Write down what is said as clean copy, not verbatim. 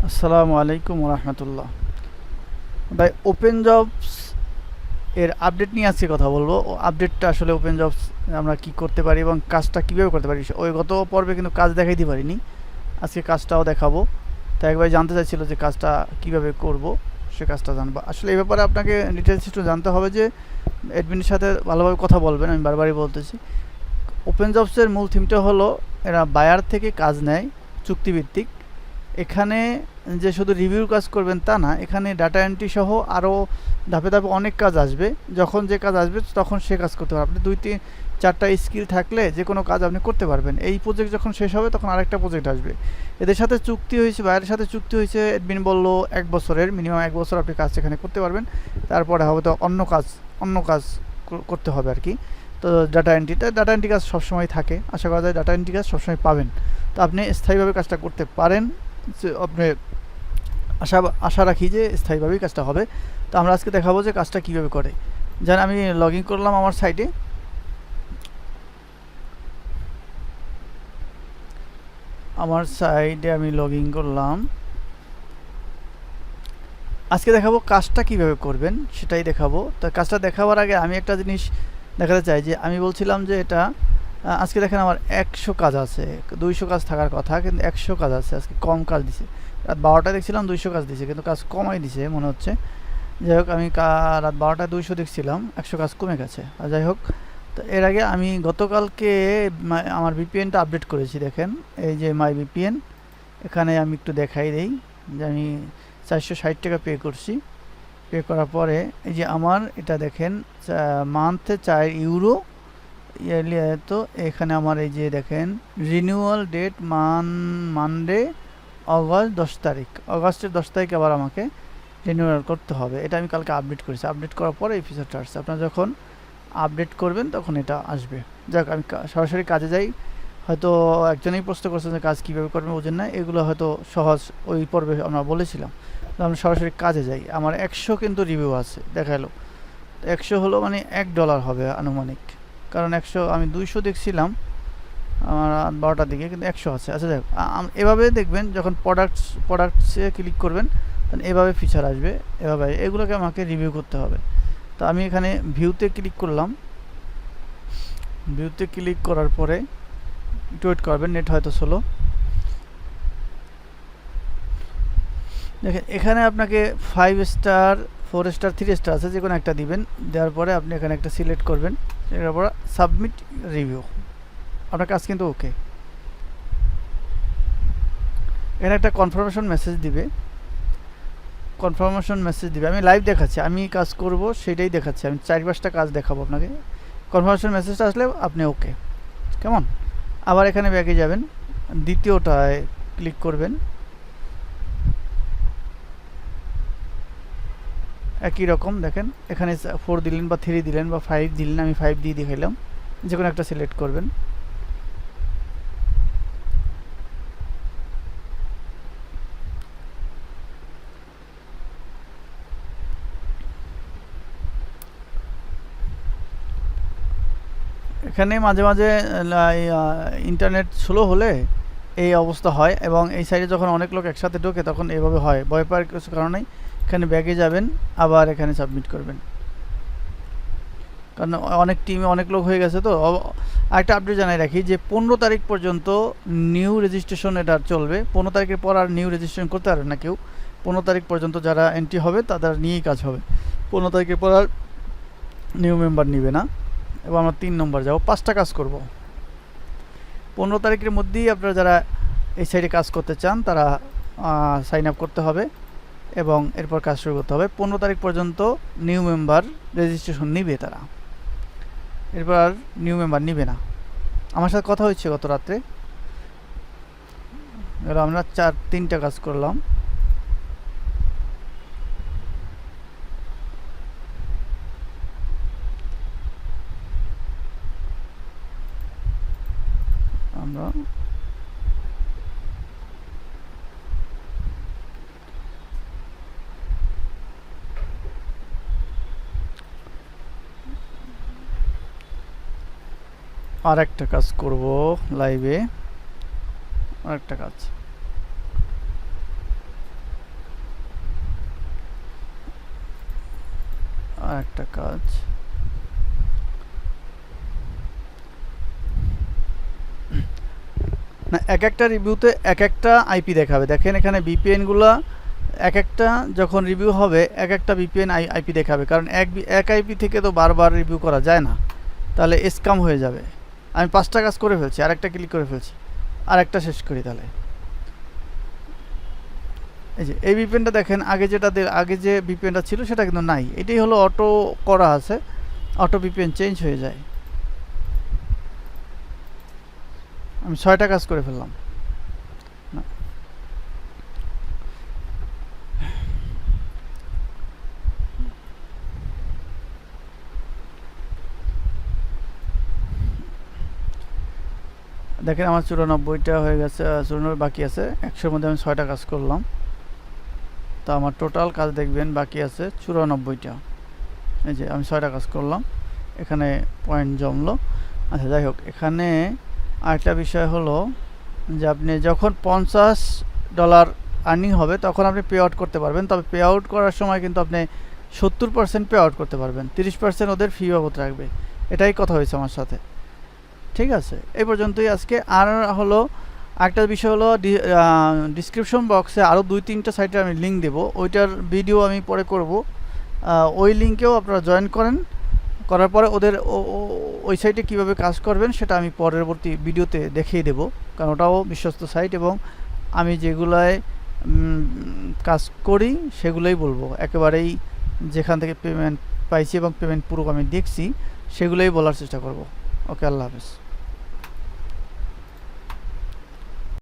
আসসালামু আলাইকুম রহমতুল্লাহ। ভাই, ওপেন জবস এর আপডেট নিয়ে আজকে কথা বলবো। আপডেটটা আসলে ওপেন জবস আমরা কি করতে পারি এবং কাজটা কীভাবে করতে পারি। ওই গত পর্বে কিন্তু কাজ দেখাইতে পারিনি, আজকে কাজটাও দেখাবো। তো একবার জানতে চাইছিল যে কাজটা কিভাবে করব, সে কাজটা জানবো। আসলে এই ব্যাপারে আপনাকে ডিটেলস একটু জানতে হবে যে অ্যাডমিনের সাথে ভালোভাবে কথা বলবেন, আমি বারবারই বলতেছি। ওপেন জবসের মূল থিমটা হলো এরা বায়ার থেকে কাজ নেয় চুক্তিভিত্তিক। এখানে যে শুধু রিভিউর কাজ করবেন তা না, এখানে ডাটা এন্ট্রি সহ আরও ধাপে ধাপে অনেক কাজ আসবে। যখন যে কাজ আসবে তখন সে কাজ করতে পারবেন। আপনি 2-4টা স্কিল থাকলে যে কোনো কাজ আপনি করতে পারবেন। এই প্রজেক্ট যখন শেষ হবে তখন আরেকটা প্রজেক্ট আসবে। এদের সাথে চুক্তি হয়েছে, বাইরের সাথে চুক্তি হয়েছে, অ্যাডমিন বললো 1 বছরের, মিনিমাম 1 বছর আপনি কাজ এখানে করতে পারবেন। তারপরে হবে তো অন্য কাজ করতে হবে আর কি। তো ডাটা এন্ট্রি কাজ সবসময় থাকে, আশা করা যায় ডাটা এন্ট্রি কাজ সবসময় পাবেন। তো আপনি স্থায়ীভাবে কাজটা করতে পারেন, আপনি আশা রাখি যে স্থায়ীভাবেই কাজটা হবে। তো আমরা আজকে দেখাবো যে কাজটা কীভাবে করে। যেন আমি লগ ইন করলাম আমার সাইটে। আমি লগ ইন করলাম। আজকে দেখাবো কাজটা কিভাবে করবেন, সেটাই দেখাবো। তো কাজটা দেখাবার আগে আমি একটা জিনিস দেখাতে চাই যে আমি বলছিলাম যে এটা আজকে দেখেন আমার 100 কাজ আছে। 200 কাজ থাকার কথা, কিন্তু 100 কাজ আছে। আজকে কম কাজ দিছে। রাত 12টায় দেখছিলাম 200 কাজ দিছে, কিন্তু কাজ কমাই দিছে মনে হচ্ছে। যাই হোক, আমি রাত 12টায় 200 দেখছিলাম, 100 কাজ কমে গেছে। আর যাই হোক, তো এর আগে আমি গতকালকে আমার ভিপিএনটা আপডেট করেছি। দেখেন এই যে মাই ভিপিএন, এখানে আমি একটু দেখাই দেই যে আমি 460 টাকা পে করছি। পে করার পরে এই যে আমার এটা দেখেন মান্থে 4 ইউরো ইয়ারলি। তো এখানে আমার এই যে দেখেন রিনিউয়াল ডেট মানডে অগস্ট 10 তারিখ, অগস্টের 10 তারিখ আবার আমাকে রিনিউয়াল করতে হবে। এটা আমি কালকে আপডেট করেছি। আপডেট করার পরে এই ফিচারটা আসছে। আপনারা যখন আপডেট করবেন তখন এটা আসবে। যাক, আমি সরাসরি কাজে যাই। হয়তো একজনেই প্রশ্ন করছেন যে কাজ কীভাবে করবেন, বোঝেন না। এগুলো হয়তো সহজ, ওই পর্বে আমরা বলেছিলাম। তো আমরা সরাসরি কাজে যাই। আমার 100 কিন্তু রিভিউ আছে দেখালো। 100 হলো মানে $1 হবে আনুমানিক, কারণ 100 আমি 200 দেখছিলাম আমার 12টার দিকে, কিন্তু 100 আছে। আচ্ছা যাক, এভাবে দেখবেন যখন প্রোডাক্টসে ক্লিক করবেন তখন এভাবে ফিচার আসবে। এভাবে এগুলোকে আমাকে রিভিউ করতে হবে। তো আমি এখানে ভিউতে ক্লিক করলাম। ভিউতে ক্লিক করার পরে একটু ওয়েট করবেন, নেট হয়তো স্লো। দেখেন এখানে আপনাকে 5 স্টার, 4 স্টার, 3 স্টার আছে, যে কোনো একটা দিবেন। দেওয়ার পরে আপনি এখানে একটা সিলেক্ট করবেন, এরপর সাবমিট রিভিউ। আপনার কাজ কিন্তু ওকে। এখানে একটা কনফার্মেশন মেসেজ দিবে। আমি লাইভ দেখাচ্ছি, আমি কাজ করব সেটাই দেখাচ্ছি। আমি 4-5টা কাজ দেখাবো আপনাকে। কনফার্মেশন মেসেজটা আসলে আপনি ওকে, কেমন। আবার এখানে ব্যাকে যাবেন, দ্বিতীয়টায় ক্লিক করবেন। একই রকম দেখেন, এখানে 4 দিলেন বা 3 দিলেন বা 5 দিলেন। আমি 5 দিয়ে দেখাইলাম। যে কোনো একটা সিলেক্ট করবেন। এখানে মাঝে মাঝে ইন্টারনেট স্লো হলে এই অবস্থা হয়, এবং এই সাইডে যখন অনেক লোক একসাথে ঢোকে তখন এভাবে হয়। ভয় পাওয়ার কিছু কারণেই এখানে ব্যাগে যাবেন, আবার এখানে সাবমিট করবেন, কারণ অনেক টিমে অনেক লোক হয়ে গেছে। তো আরেকটা আপডেট জানাই রাখি যে 15 তারিখ পর্যন্ত নিউ রেজিস্ট্রেশন এটা চলবে। 15 তারিখের পর আর নিউ রেজিস্ট্রেশন করতে পারবে না কেউ। 15 তারিখ পর্যন্ত যারা এন্ট্রি হবে তাদের নিয়েই কাজ হবে। 15 তারিখের পর আর নিউ মেম্বার নিবে না। এবং আমরা 3 নম্বর যাব, 5টা কাজ করব। 15 তারিখের মধ্যেই আপনারা যারা এই সাইডে কাজ করতে চান তারা সাইন আপ করতে হবে এবং এরপর কাজ শুরু করতে হবে। 15 তারিখ পর্যন্ত নিউ মেম্বার রেজিস্ট্রেশন নিবে তারা, এরপর নিউ মেম্বার নিবে না। আমার সাথে কথা হচ্ছে গত রাত্রে। এবার আমরা 3টা কাজ করলাম। আমরা আর একটা কাজ করব লাইভে, আর একটা কাজ। আরেকটা কাজ, না এক একটা রিভিউতে এক একটা আইপি দেখাবে। দেখেন এখানে ভিপিএনগুলো এক একটা যখন রিভিউ হবে এক একটা ভিপিএন আইপি দেখাবে, কারণ এক আইপি থেকে তো বারবার রিভিউ করা যায় না, তাহলে স্ক্যাম হয়ে যাবে। আমি 5টা কাজ করে ফেলছি, আরেকটা ক্লিক করে ফেলছি, আরেকটা শেষ করি। তাহলে এই যে এই ভিপিএনটা দেখেন, আগে যে ভিপিএনটা ছিল সেটা কিন্তু নাই, এটাই হলো অটো করা আছে, অটো ভিপিএন চেঞ্জ হয়ে যায়। আমি 6টা কাজ করে ফেললাম। দেখেন আমার 94টা হয়ে গেছে, 94 বাকি আছে, 100-র মধ্যে আমি 6টা কাজ করলাম, তো আমার টোটাল কাজ দেখবেন বাকি আছে 94টা। এই যে আমি 6টা কাজ করলাম, এখানে পয়েন্ট জমলো। আচ্ছা যাই হোক, এখানে আরেকটা বিষয় হলো যে আপনি যখন $50 আর্নিং হবে তখন আপনি পে আউট করতে পারবেন, তবে পে আউট করার সময় কিন্তু আপনি 70% পে আউট করতে পারবেন, 30% ওদের ফি বাবদ রাখবে। এটাই কথা হয়েছে আমার সাথে, ঠিক আছে? এই পর্যন্তই আজকে। আর হলো একটা বিষয় হলো ডিসক্রিপশন বক্সে আরও 2-3টা সাইটে আমি লিঙ্ক দেবো, ওইটার ভিডিও আমি পরে করব। ওই লিঙ্কেও আপনারা জয়েন করার পরে ওদের ওই সাইটে কীভাবে কাজ করবেন সেটা আমি পরবর্তী ভিডিওতে দেখিয়ে দেবো, কারণ ওটাও বিশ্বস্ত সাইট এবং আমি যেগুলায় কাজ করি সেগুলোই বলবো, একেবারেই যেখান থেকে পেমেন্ট পাইছি এবং পেমেন্ট পুরো আমি দেখছি সেগুলোই বলার চেষ্টা করব। ওকে, আল্লাহ হাফেজ।